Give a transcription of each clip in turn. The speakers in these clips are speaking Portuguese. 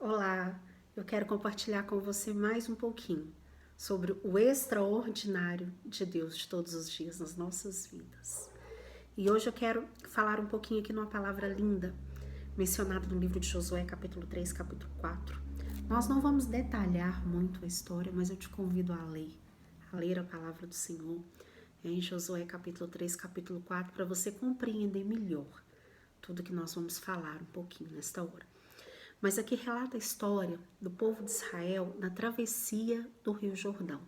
Olá, eu quero compartilhar com você mais um pouquinho sobre o extraordinário de Deus de todos os dias nas nossas vidas. E hoje eu quero falar um pouquinho aqui numa palavra linda, mencionada no livro de Josué, capítulo 3, capítulo 4. Nós não vamos detalhar muito a história, mas eu te convido a ler a palavra do Senhor em Josué, capítulo 3, capítulo 4, para você compreender melhor tudo que nós vamos falar um pouquinho nesta hora. Mas aqui relata a história do povo de Israel na travessia do Rio Jordão.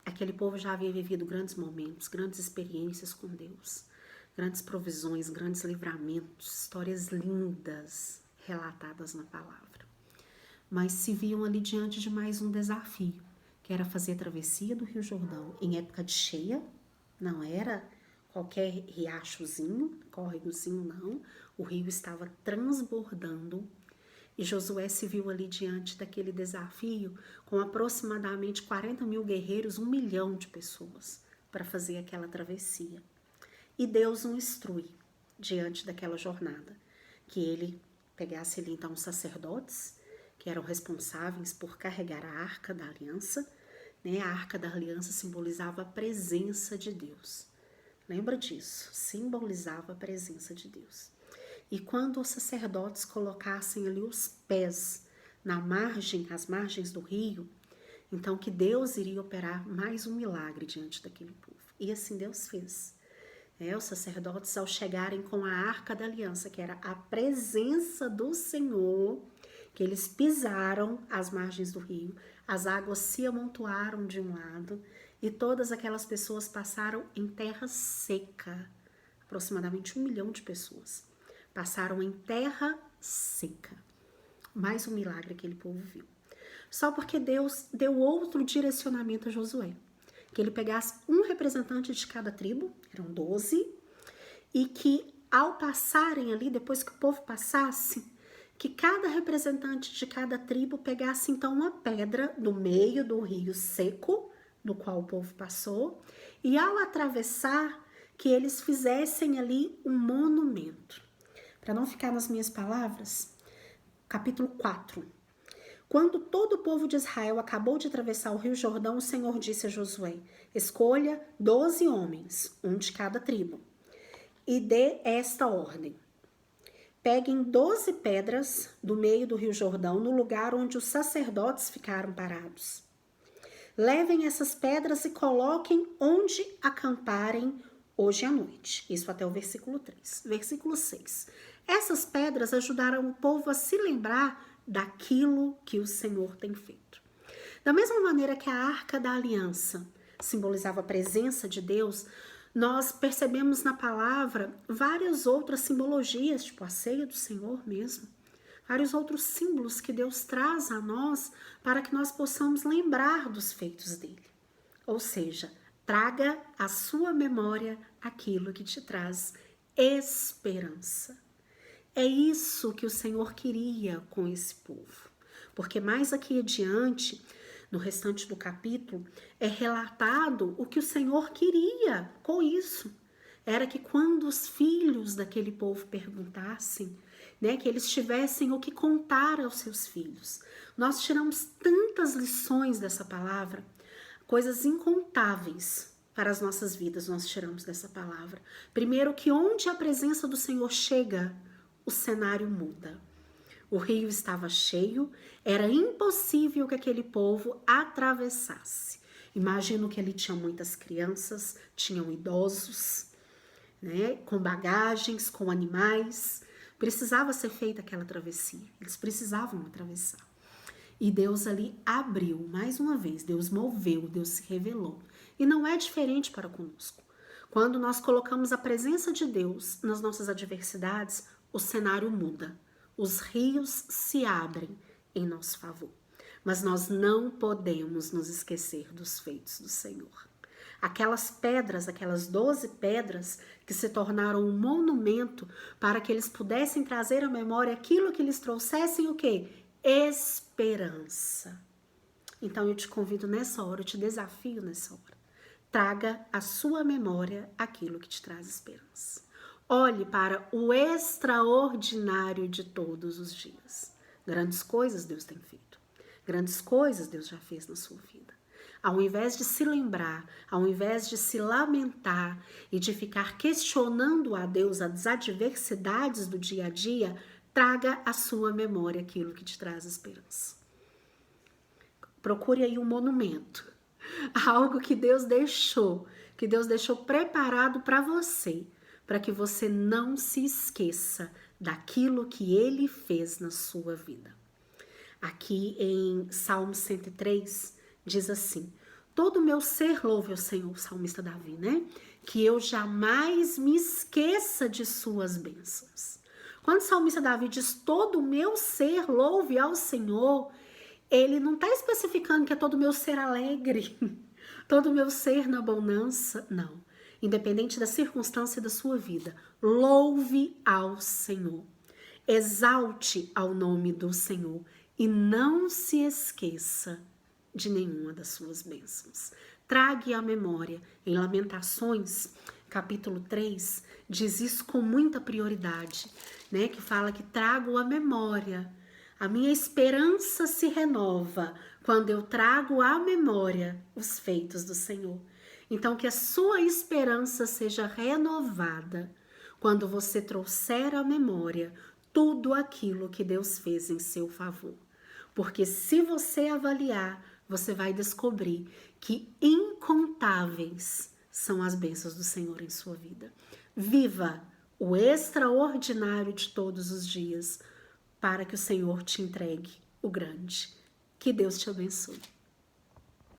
Aquele povo já havia vivido grandes momentos, grandes experiências com Deus, grandes provisões, grandes livramentos, histórias lindas relatadas na palavra. Mas se viam ali diante de mais um desafio, que era fazer a travessia do Rio Jordão em época de cheia, não era qualquer riachozinho, córregozinho, não. O rio estava transbordando. E Josué se viu ali diante daquele desafio com aproximadamente 40 mil guerreiros, 1 milhão de pessoas para fazer aquela travessia. E Deus o instrui diante daquela jornada, que ele pegasse ali então os sacerdotes, que eram responsáveis por carregar a Arca da Aliança, né? A Arca da Aliança simbolizava a presença de Deus. Lembra disso? Simbolizava a presença de Deus. E quando os sacerdotes colocassem ali os pés as margens do rio, então que Deus iria operar mais um milagre diante daquele povo. E assim Deus fez. Os sacerdotes, ao chegarem com a Arca da Aliança, que era a presença do Senhor, que eles pisaram as margens do rio, as águas se amontoaram de um lado e todas aquelas pessoas passaram em terra seca, aproximadamente 1 milhão de pessoas. Passaram em terra seca. Mais um milagre aquele povo viu. Só porque Deus deu outro direcionamento a Josué. Que ele pegasse um representante de cada tribo, eram 12, e que ao passarem ali, depois que o povo passasse, que cada representante de cada tribo pegasse então uma pedra no meio do rio seco, no qual o povo passou, e ao atravessar, que eles fizessem ali um monumento. Para não ficar nas minhas palavras, capítulo 4. Quando todo o povo de Israel acabou de atravessar o Rio Jordão, o Senhor disse a Josué: escolha 12 homens, um de cada tribo, e dê esta ordem. Peguem 12 pedras do meio do Rio Jordão, no lugar onde os sacerdotes ficaram parados. Levem essas pedras e coloquem onde acamparem hoje à noite. Isso até o versículo 3. Versículo 6. Essas pedras ajudaram o povo a se lembrar daquilo que o Senhor tem feito. Da mesma maneira que a Arca da Aliança simbolizava a presença de Deus, nós percebemos na palavra várias outras simbologias, tipo a ceia do Senhor mesmo. Vários outros símbolos que Deus traz a nós para que nós possamos lembrar dos feitos dele. Ou seja, traga à sua memória aquilo que te traz esperança. É isso que o Senhor queria com esse povo. Porque mais aqui adiante, no restante do capítulo, é relatado o que o Senhor queria com isso. Era que quando os filhos daquele povo perguntassem, que eles tivessem o que contar aos seus filhos. Nós tiramos tantas lições dessa palavra, coisas incontáveis para as nossas vidas nós tiramos dessa palavra. Primeiro, que onde a presença do Senhor chega, o cenário muda. O rio estava cheio, era impossível que aquele povo atravessasse. Imagino que ali tinha muitas crianças, tinham idosos, com bagagens, com animais. Precisava ser feita aquela travessia, eles precisavam atravessar. E Deus ali abriu, mais uma vez, Deus moveu, Deus se revelou. E não é diferente para conosco. Quando nós colocamos a presença de Deus nas nossas adversidades, o cenário muda. Os rios se abrem em nosso favor. Mas nós não podemos nos esquecer dos feitos do Senhor. Aquelas pedras, aquelas 12 pedras que se tornaram um monumento para que eles pudessem trazer à memória aquilo que lhes trouxessem o quê? Esperança. Então eu te convido nessa hora, eu te desafio nessa hora. Traga à sua memória aquilo que te traz esperança. Olhe para o extraordinário de todos os dias. Grandes coisas Deus tem feito. Grandes coisas Deus já fez na sua vida. Ao invés de se lembrar, ao invés de se lamentar e de ficar questionando a Deus as adversidades do dia a dia, traga à sua memória aquilo que te traz esperança. Procure aí um monumento, algo que Deus deixou preparado para você, para que você não se esqueça daquilo que Ele fez na sua vida. Aqui em Salmo 103, diz assim: todo o meu ser louve ao Senhor, o salmista Davi, né? Que eu jamais me esqueça de suas bênçãos. Quando o salmista Davi diz todo o meu ser louve ao Senhor, ele não está especificando que é todo o meu ser alegre, todo o meu ser na bonança, não. Independente da circunstância da sua vida, louve ao Senhor. Exalte ao nome do Senhor e não se esqueça de nenhuma das suas bênçãos. Trague à memória. Em Lamentações, capítulo 3, diz isso com muita prioridade, né? Que fala que trago à memória. A minha esperança se renova quando eu trago à memória os feitos do Senhor. Então, que a sua esperança seja renovada quando você trouxer à memória tudo aquilo que Deus fez em seu favor. Porque se você avaliar, você vai descobrir que incontáveis são as bênçãos do Senhor em sua vida. Viva o extraordinário de todos os dias para que o Senhor te entregue o grande. Que Deus te abençoe.